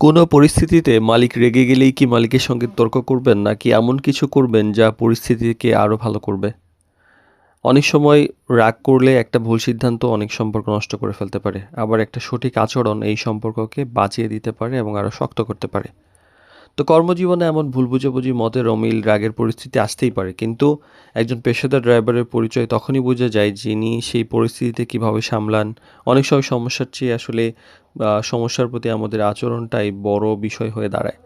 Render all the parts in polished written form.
কোনো পরিস্থিতিতে মালিক রেগে গেলেই কি মালিকের সঙ্গে তর্ক করবেন? নাকি এমন কিছু করবেন যা পরিস্থিতিকে আরো ভালো করবে? অনেক সময় রাগ করলে একটা ভুল সিদ্ধান্ত অনেক সম্পর্ক নষ্ট করে ফেলতে পারে। আবার একটা সঠিক আচরণ এই সম্পর্ককে বাঁচিয়ে দিতে পারে এবং আরো শক্ত করতে পারে। তো কর্মজীবনে এমন ভুল বোঝাবুঝি, মতের অমিল, রাগের পরিস্থিতি আসতেই পারে। কিন্তু একজন পেশাদার ড্রাইভারের পরিচয় তখনই বোঝা যায় যিনি সেই পরিস্থিতিতে কিভাবে সামলান। অনেক সময় সমস্যার চেয়ে আসলে সমস্যার প্রতি আমাদের আচরণটাই বড় বিষয় হয়ে দাঁড়ায়।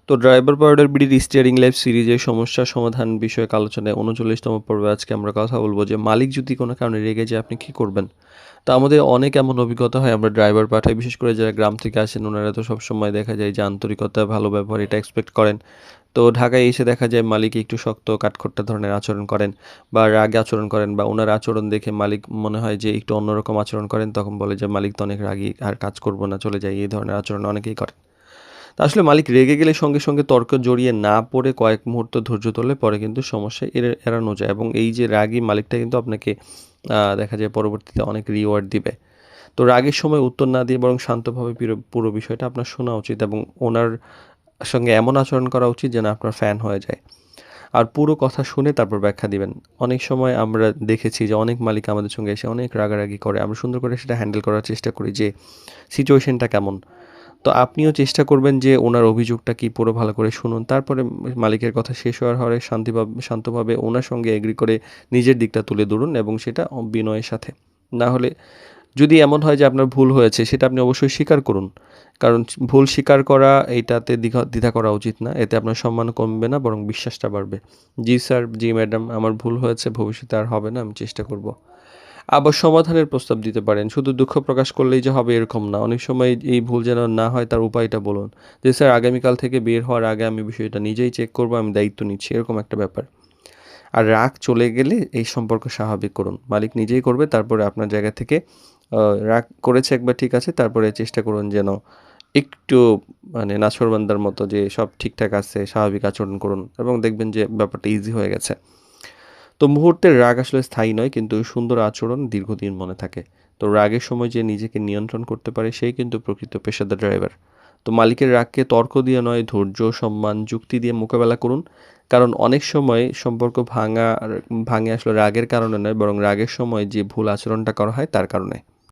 তো ড্রাইভার পাউডার বিডির স্টিয়ারিং লাইফ সিরিজের সমস্যা সমাধান বিষয়ক আলোচনায় ৩৯তম পর্বে আজকে আমরা কথা বলবো যে মালিক যদি কোনো কারণে রেগে যায় আপনি কী করবেন? তো আমাদের অনেক এমন অভিজ্ঞতা হয় আমরা ড্রাইভার পাঠাই, বিশেষ করে যারা গ্রাম থেকে আসেন ওনারা তো সবসময় দেখা যায় যে আন্তরিকতা, ভালো ব্যবহার এটা এক্সপেক্ট করেন। তো ঢাকায় এসে দেখা যায় মালিক একটু শক্ত কাঠখোট্টা ধরনের আচরণ করেন বা রাগে আচরণ করেন, বা ওনার আচরণ দেখে মালিক মনে হয় যে একটু অন্যরকম আচরণ করেন, তখন বলে যে মালিক তো অনেক রাগী, আর কাজ করব না, চলে যাই। এই ধরনের আচরণ অনেকেই করেন। তা আসলে মালিক রেগে গেলে সঙ্গে সঙ্গে তর্ক জড়িয়ে না পড়ে কয়েক মুহূর্ত ধৈর্য ধরলে পরে কিন্তু সমস্যা এড়ানো যায়, এবং এই যে রাগী মালিকটা কিন্তু আপনাকে দেখা যায় পরবর্তীতে অনেক রিওয়ার্ড দিবে। তো রাগের সময় উত্তর না দিয়ে বরং শান্তভাবে পুরো বিষয়টা আপনার শোনা উচিত, এবং ওনার সঙ্গে এমন আচরণ করা উচিত যেন আপনার ফ্যান হয়ে যায়। আর পুরো কথা শুনে তারপর ব্যাখ্যা দিবেন। অনেক সময় আমরা দেখেছি যে অনেক মালিক আমাদের সঙ্গে এসে অনেক রাগারাগি করে। আমরা সুন্দর করে সেটা হ্যান্ডেল করার চেষ্টা করি যে সিচুয়েশনটা কেমন। তো আপনিও চেষ্টা করবেন যে ওনার অভিযোগটা কি পুরো ভালো করে শুনুন। তারপরে মালিকের কথা শেষ হওয়ার পরে শান্তভাবে ওনার সঙ্গে এগ্রি করে নিজের দিকটা তুলে ধরুন, এবং সেটা বিনয়ের সাথে। না হলে যদি এমন হয় যে আপনার ভুল হয়েছে সেটা আপনি অবশ্যই স্বীকার করুন। কারণ ভুল স্বীকার করা এইটাতে দ্বিধা করা উচিত না। এতে আপনার সম্মান কমবে না, বরং বিশ্বাসটা বাড়বে। জি স্যার, জি ম্যাডাম, আমার ভুল হয়েছে, ভবিষ্যতে আর হবে না, আমি চেষ্টা করব। আবার সমাধানের প্রস্তাব দিতে পারেন। শুধু দুঃখ প্রকাশ করলেই যে হবে এরকম না। অনেক সময় এই ভুল যেন না হয় তার উপায়টা বলুন। যে স্যার, আগামীকাল থেকে বের হওয়ার আগে আমি বিষয়টা নিজেই চেক করব, আমি দায়িত্ব নিচ্ছি, এরকম একটা ব্যাপার। আর রাগ চলে গেলে এই সম্পর্ক স্বাভাবিক করুন। মালিক নিজেই করবে, তারপরে আপনার জায়গা থেকে রাগ করেছে একবার, ঠিক আছে, তারপরে চেষ্টা করুন যেন একটু মানে নাছোড়বান্দার মতো যে সব ঠিকঠাক আছে, স্বাভাবিক আচরণ করুন, এবং দেখবেন যে ব্যাপারটা ইজি হয়ে গেছে। তো মুহূর্তের রাগ আসলে স্থায়ী নয়, কিন্তু সুন্দর আচরণ দীর্ঘদিন মনে থাকে। তো রাগের সময় যে নিজেকে নিয়ন্ত্রণ করতে পারে সেই কিন্তু প্রকৃত পেশাদার ড্রাইভার। তো মালিকের রাগকে তর্ক দিয়ে নয়, ধৈর্য, সম্মান, যুক্তি দিয়ে মোকাবেলা করুন। কারণ অনেক সময় সম্পর্ক ভাঙে আসলে রাগের কারণে নয়, বরং রাগের সময় যে ভুল আচরণটা করা হয় তার কারণে।